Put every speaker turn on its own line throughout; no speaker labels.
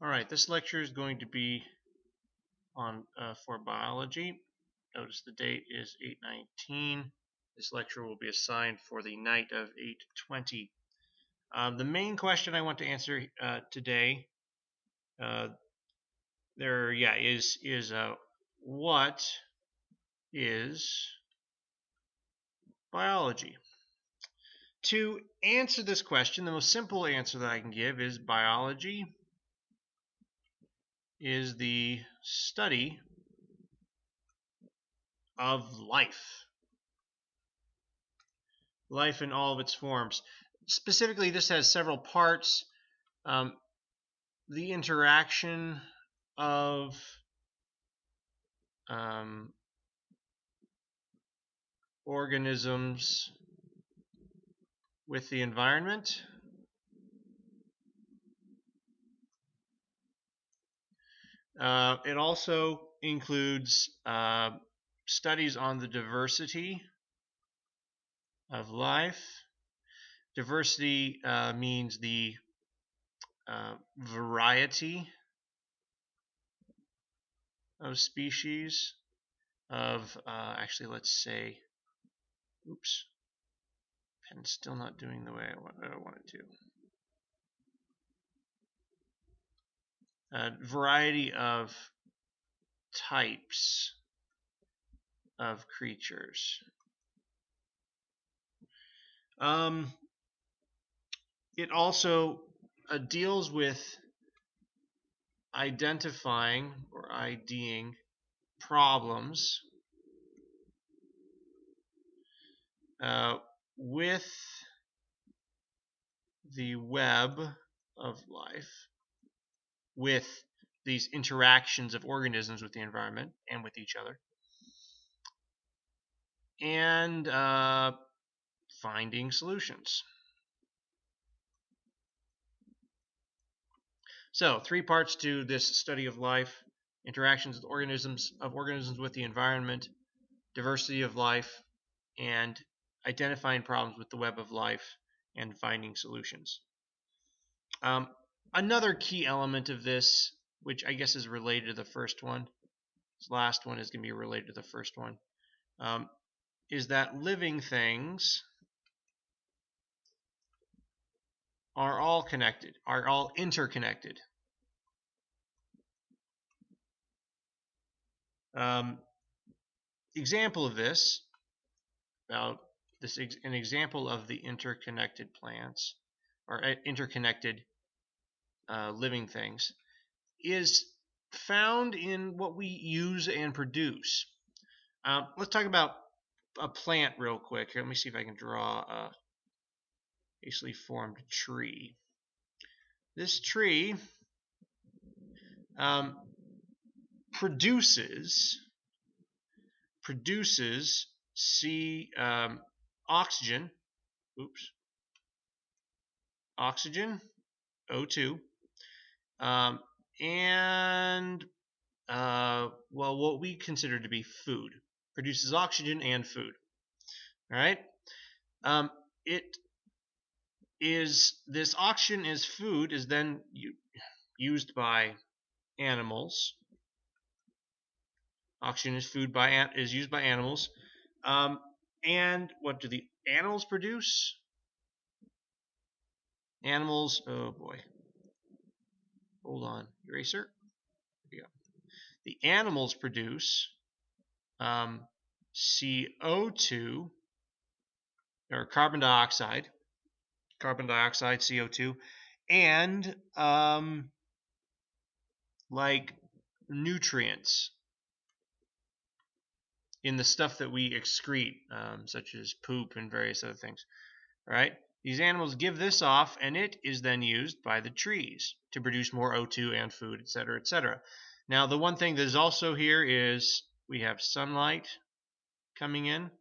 Alright, this lecture is going to be on for biology. Notice the date is 8/19. This lecture will be assigned for the night of 8/20. The main question I want to answer today is what is biology? To answer this question, the most simple answer that I can give is biology is the study of life. Life in all of its forms. Specifically, this has several parts. The interaction of organisms with the environment. It also includes studies on the diversity of life. Diversity means the variety of species of actually, let's say, oops, pen's still not doing the way I want it to. Variety of types of creatures. It also deals with identifying or IDing problems with the web of life, with these interactions of organisms with the environment and with each other, and finding solutions. So, 3 parts to this study of life: interactions with organisms with the environment, diversity of life, and identifying problems with the web of life and finding solutions. Another key element of this, which I guess is related to the first one, this last one is going to be related to the first one, is that living things are all connected, are all interconnected. Example of this, an example of the interconnected plants or interconnected living things is found in what we use and produce. Let's talk about a plant real quick. Here, let me see if I can draw a basically formed tree. This tree produces oxygen. Oxygen, O2, and what we consider to be food. Produces oxygen and food. All right. This oxygen as food is then used by animals. Oxygen is is used by animals. And what do the animals produce? Animals, oh boy. Hold on, eraser. Here we go. The animals produce CO2 or carbon dioxide, CO2, and like nutrients in the stuff that we excrete, such as poop and various other things. All right, these animals give this off, and it is then used by the trees to produce more O2 and food, etc., etc. Now, the one thing that is also here is we have sunlight coming in.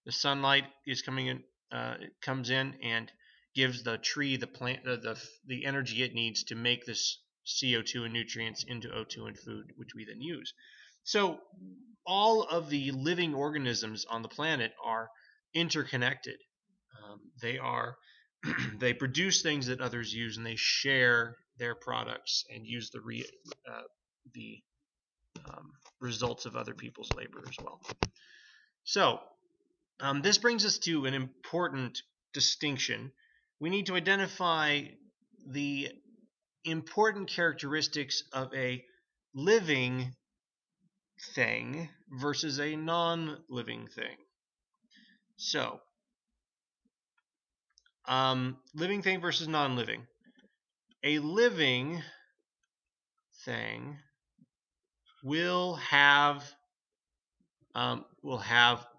The sunlight is coming in. It comes in and gives the tree, the plant, the energy it needs to make this CO2 and nutrients into O2 and food, which we then use. So all of the living organisms on the planet are interconnected. They produce things that others use, and they share their products and use the results of other people's labor as well. So this brings us to an important distinction. We need to identify the important characteristics of a living thing versus a non-living thing. So, living thing versus non-living. A living thing will have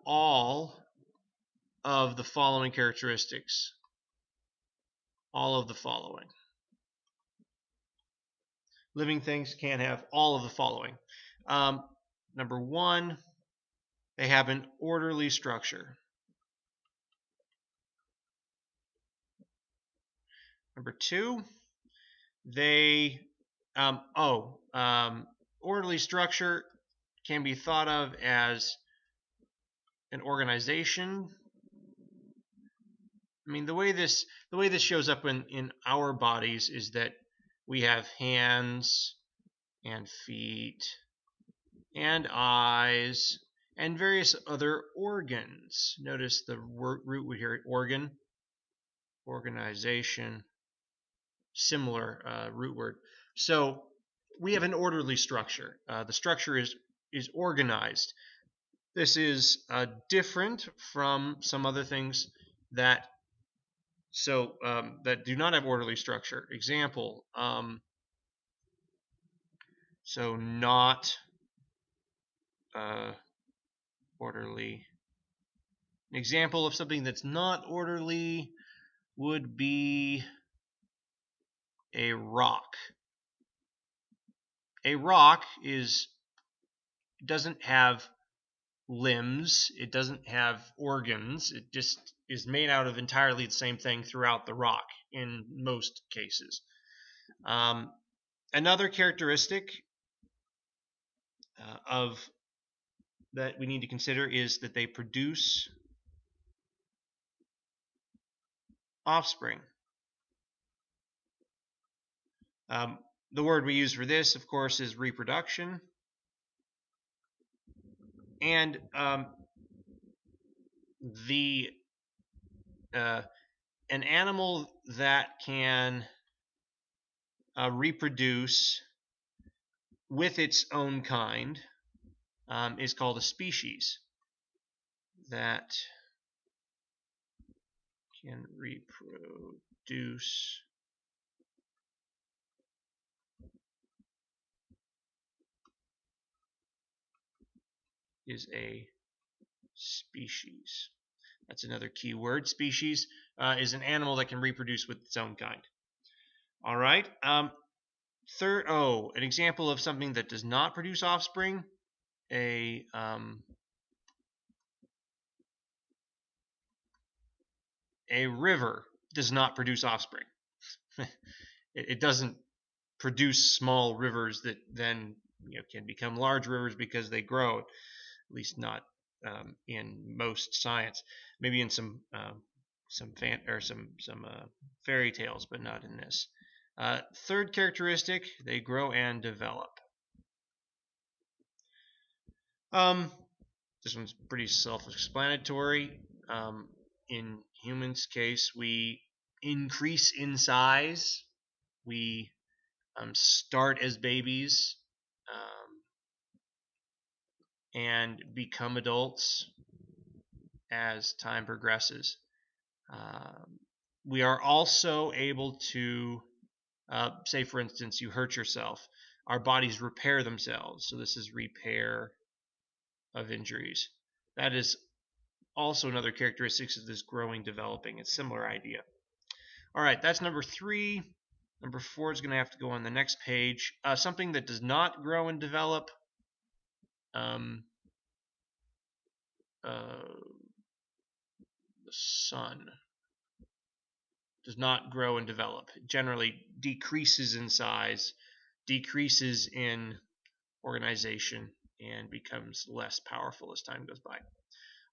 all of the following characteristics. All of the following. Living things can have all of the following. Number one, they have an orderly structure. Number two, they orderly structure can be thought of as an organization. I mean, the way this shows up in our bodies is that we have hands and feet and eyes and various other organs. Notice the root word here, organ, organization, similar root word. So we have an orderly structure. The structure is organized. This is different from some other things that that do not have orderly structure. Example, so not orderly. An example of something that's not orderly would be a rock. A rock doesn't have limbs, it doesn't have organs, it just is made out of entirely the same thing throughout the rock in most cases. Another characteristic of that we need to consider is that they produce offspring. The word we use for this, of course, is reproduction. And an animal that can reproduce with its own kind is called a species. That can reproduce is a species. That's another key word. Species is an animal that can reproduce with its own kind. All right. An example of something that does not produce offspring. A river does not produce offspring. It doesn't produce small rivers that then can become large rivers because they grow. At least not in most science. Maybe in some fairy tales, but not in this. Third characteristic: they grow and develop. This one's pretty self-explanatory. In humans' case, we increase in size. We start as babies and become adults as time progresses. We are also able to, say for instance, you hurt yourself. Our bodies repair themselves. So this is repair of injuries. That is also another characteristic of this growing, developing. It's a similar idea. All right, that's number 3. Number 4 is going to have to go on the next page. Something that does not grow and develop. The sun does not grow and develop. It generally decreases in size, decreases in organization, and becomes less powerful as time goes by.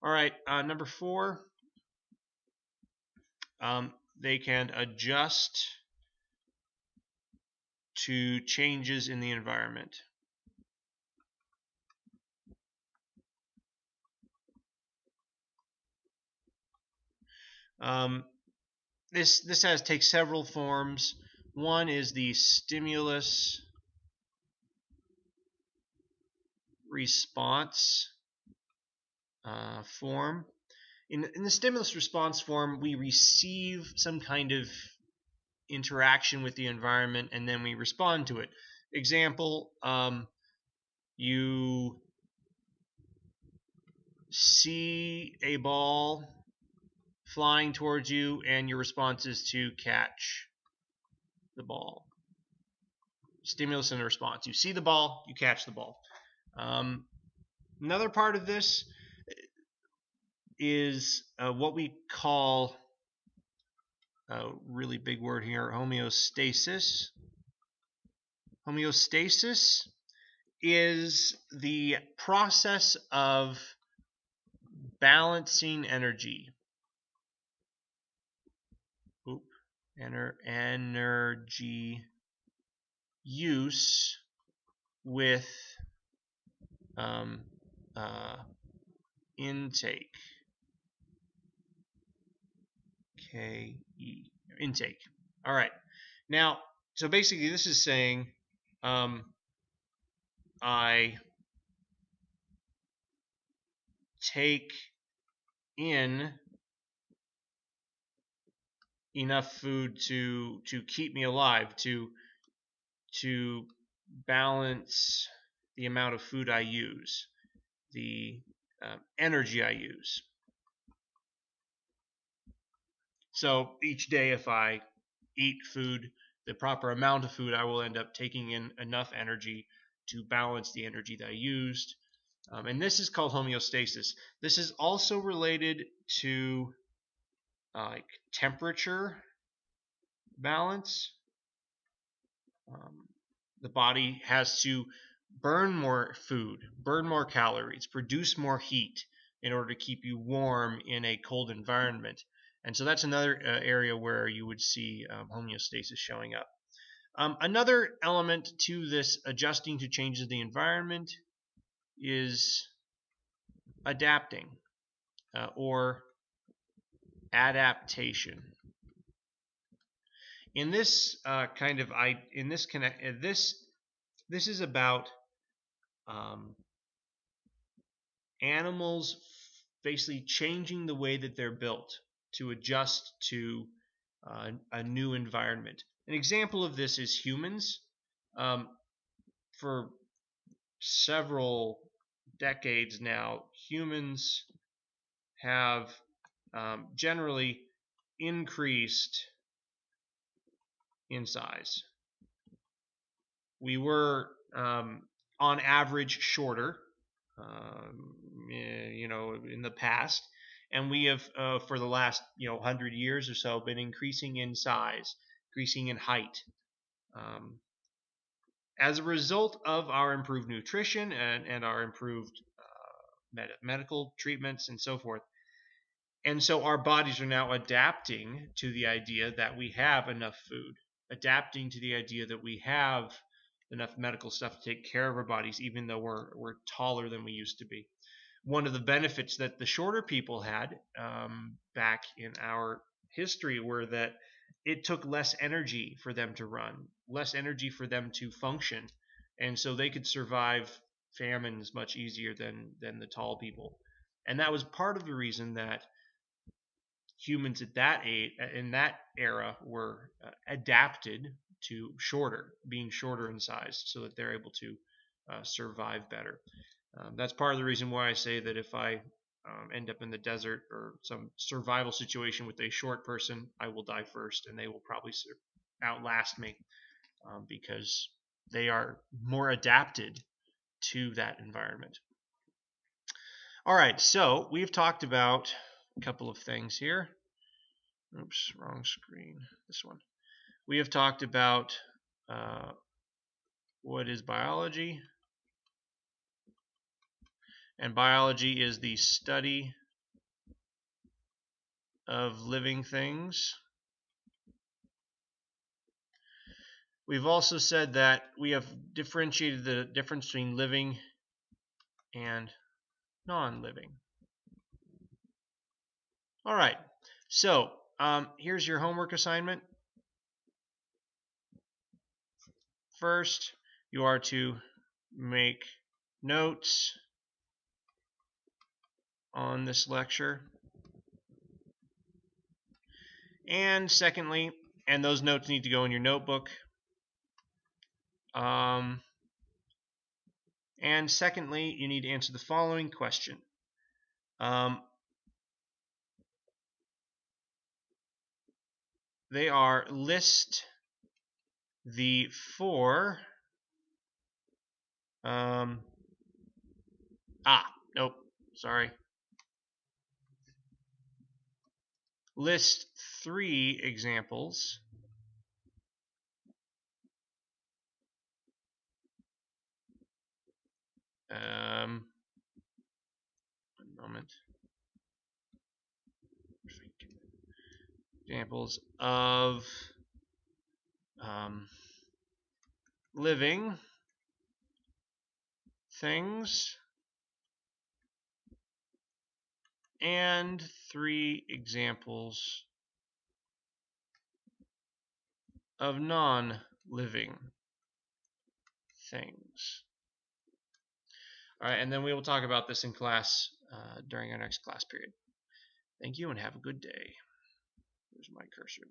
All right, number 4, they can adjust to changes in the environment. This takes several forms. One is the stimulus response form. In the stimulus response form, we receive some kind of interaction with the environment and then we respond to it. Example, you see a ball flying towards you and your response is to catch the ball. Stimulus and response. You see the ball, you catch the ball. Another part of this is what we call, a really big word here, homeostasis. Homeostasis is the process of balancing energy. Energy use with intake. K-E. Intake. All right. Now, so basically this is saying I take in enough food to keep me alive, to balance the amount of food I use, the energy I use. So each day, if I eat food, the proper amount of food, I will end up taking in enough energy to balance the energy that I used. And this is called homeostasis. This is also related to like temperature balance. The body has to burn more food, burn more calories, produce more heat in order to keep you warm in a cold environment. And so that's another area where you would see homeostasis showing up. Another element to this adjusting to changes in the environment is adapting or adaptation. In this this is about animals basically changing the way that they're built to adjust to a new environment. An example of this is humans. For several decades now, humans have generally increased in size. We were on average shorter, in the past, and we have for the last 100 years or so been increasing in size, increasing in height, as a result of our improved nutrition and our improved medical treatments and so forth. And so our bodies are now adapting to the idea that we have enough food, adapting to the idea that we have enough medical stuff to take care of our bodies, even though we're taller than we used to be. One of the benefits that the shorter people had back in our history were that it took less energy for them to run, less energy for them to function, and so they could survive famines much easier than the tall people. And that was part of the reason that humans at that age, in that era, were adapted to being shorter in size, so that they're able to survive better. That's part of the reason why I say that if I end up in the desert or some survival situation with a short person, I will die first, and they will probably outlast me because they are more adapted to that environment. All right, so we've talked about a couple of things here. Oops, wrong screen. This one. We have talked about what is biology. And biology is the study of living things. We've also said that we have differentiated the difference between living and non-living. All right, so here's your homework assignment. First, you are to make notes on this lecture. And secondly, and those notes need to go in your notebook. And secondly, you need to answer the following question. They are list the four. Nope, sorry. List 3 examples one moment. Examples of living things and 3 examples of non-living things. All right, and then we will talk about this in class during our next class period. Thank you and have a good day. There's my cursor.